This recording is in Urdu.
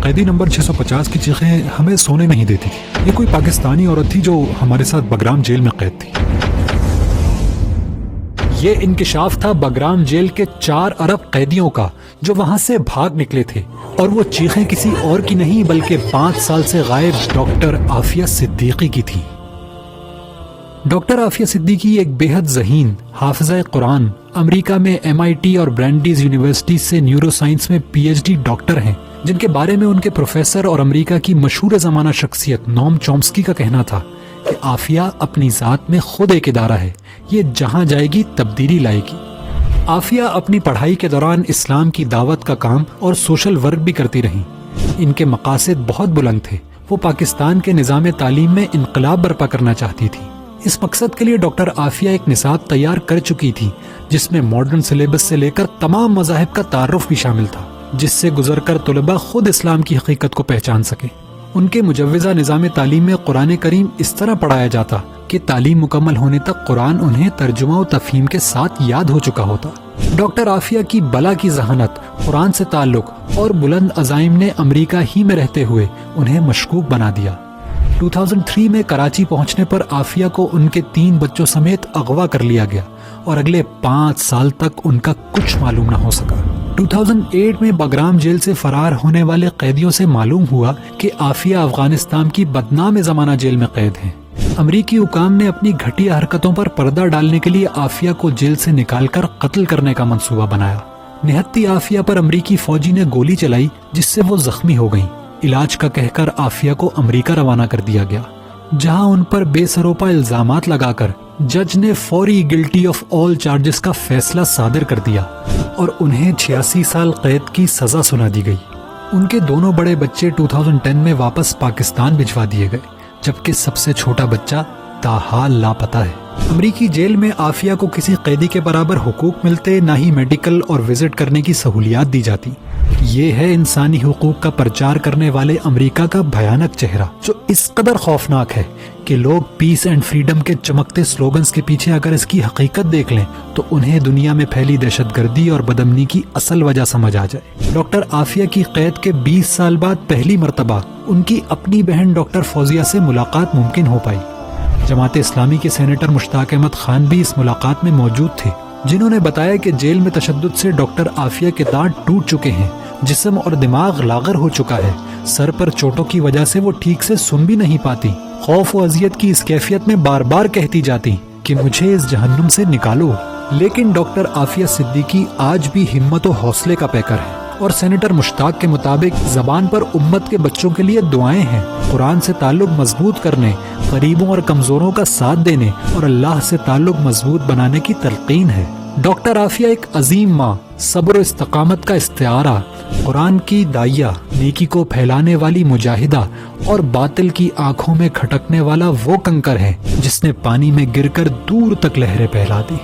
قیدی نمبر 650 کی چیخیں ہمیں سونے نہیں دیتی تھی۔ یہ کوئی پاکستانی عورت تھی جو ہمارے ساتھ بگرام جیل میں قید تھی۔ یہ انکشاف تھا بگرام جیل کے 4 ارب قیدیوں کا جو وہاں سے بھاگ نکلے تھے، اور وہ چیخیں کسی اور کی نہیں بلکہ 5 سال سے غائب ڈاکٹر عافیہ صدیقی کی تھی۔ ڈاکٹر عافیہ صدیقی ایک بے حد ذہین حافظہ قرآن، امریکہ میں MIT اور برینڈیز یونیورسٹی سے نیورو سائنس میں PhD ڈاکٹر ہیں، جن کے بارے میں ان کے پروفیسر اور امریکہ کی مشہور زمانہ شخصیت نوم چومسکی کا کہنا تھا کہ عافیہ اپنی ذات میں خود ایک ادارہ ہے، یہ جہاں جائے گی تبدیلی لائے گی۔ عافیہ اپنی پڑھائی کے دوران اسلام کی دعوت کا کام اور سوشل ورک بھی کرتی رہیں۔ ان کے مقاصد بہت بلند تھے، وہ پاکستان کے نظام تعلیم میں انقلاب برپا کرنا چاہتی تھی۔ اس مقصد کے لیے ڈاکٹر عافیہ ایک نصاب تیار کر چکی تھی جس میں ماڈرن سلیبس سے لے کر تمام مذاہب کا تعارف بھی شامل تھا، جس سے گزر کر طلباء خود اسلام کی حقیقت کو پہچان سکیں۔ ان کے مجوزہ نظام تعلیم میں قرآن کریم اس طرح پڑھایا جاتا کہ تعلیم مکمل ہونے تک قرآن انہیں ترجمہ و تفہیم کے ساتھ یاد ہو چکا ہوتا۔ ڈاکٹر عافیہ کی بلا کی ذہانت، قرآن سے تعلق اور بلند عزائم نے امریکہ ہی میں رہتے ہوئے انہیں مشکوک بنا دیا۔ 2003 میں کراچی پہنچنے پر عافیہ کو ان کے 3 بچوں سمیت اغوا کر لیا گیا اور اگلے 5 سال تک ان کا کچھ معلوم نہ ہو سکا۔ 2008 میں بگرام جیل سے فرار ہونے والے قیدیوں سے معلوم ہوا کہ عافیہ افغانستان کی بدنام زمانہ جیل میں قید ہیں۔ امریکی حکام نے اپنی گھٹیا حرکتوں پر پردہ ڈالنے کے لیے عافیہ کو جیل سے نکال کر قتل کرنے کا منصوبہ بنایا۔ نہتی عافیہ پر امریکی فوجی نے گولی چلائی جس سے وہ زخمی ہو گئیں۔ علاج کا کہہ کر عافیہ کو امریکہ روانہ کر دیا گیا، جہاں ان پر بے سروپا الزامات لگا کر جج نے فوری گلٹی آف آل چارجز کا فیصلہ صادر کر دیا اور انہیں 86 سال قید کی سزا سنا دی گئی۔ ان کے دونوں بڑے بچے 2010 میں واپس پاکستان بھجوا دیے گئے، جبکہ سب سے چھوٹا بچہ تاحال لاپتہ ہے۔ امریکی جیل میں عافیہ کو کسی قیدی کے برابر حقوق ملتے، نہ ہی میڈیکل اور وزٹ کرنے کی سہولیات دی جاتی۔ یہ ہے انسانی حقوق کا پرچار کرنے والے امریکہ کا بھیانک چہرہ، جو اس قدر خوفناک ہے کہ لوگ پیس اینڈ فریڈم کے چمکتے سلوگنز کے پیچھے اگر اس کی حقیقت دیکھ لیں تو انہیں دنیا میں پھیلی دہشت گردی اور بدامنی کی اصل وجہ سمجھ آ جائے۔ ڈاکٹر عافیہ کی قید کے 20 سال بعد پہلی مرتبہ ان کی اپنی بہن ڈاکٹر فوزیہ سے ملاقات ممکن ہو پائی۔ جماعت اسلامی کے سینیٹر مشتاق احمد خان بھی اس ملاقات میں موجود تھے، جنہوں نے بتایا کہ جیل میں تشدد سے ڈاکٹر عافیہ کے دانت ٹوٹ چکے ہیں، جسم اور دماغ لاغر ہو چکا ہے، سر پر چوٹوں کی وجہ سے وہ ٹھیک سے سن بھی نہیں پاتی، خوف و اذیت کی اس کیفیت میں بار بار کہتی جاتی کہ مجھے اس جہنم سے نکالو۔ لیکن ڈاکٹر عافیہ صدیقی آج بھی ہمت و حوصلے کا پیکر ہے، اور سینیٹر مشتاق کے مطابق زبان پر امت کے بچوں کے لیے دعائیں ہیں، قرآن سے تعلق مضبوط کرنے، غریبوں اور کمزوروں کا ساتھ دینے اور اللہ سے تعلق مضبوط بنانے کی تلقین ہے۔ ڈاکٹر عافیہ ایک عظیم ماں، صبر و استقامت کا استعارہ، قرآن کی داعیہ، نیکی کو پھیلانے والی مجاہدہ اور باطل کی آنکھوں میں کھٹکنے والا وہ کنکر ہے جس نے پانی میں گر کر دور تک لہریں پھیلا دی۔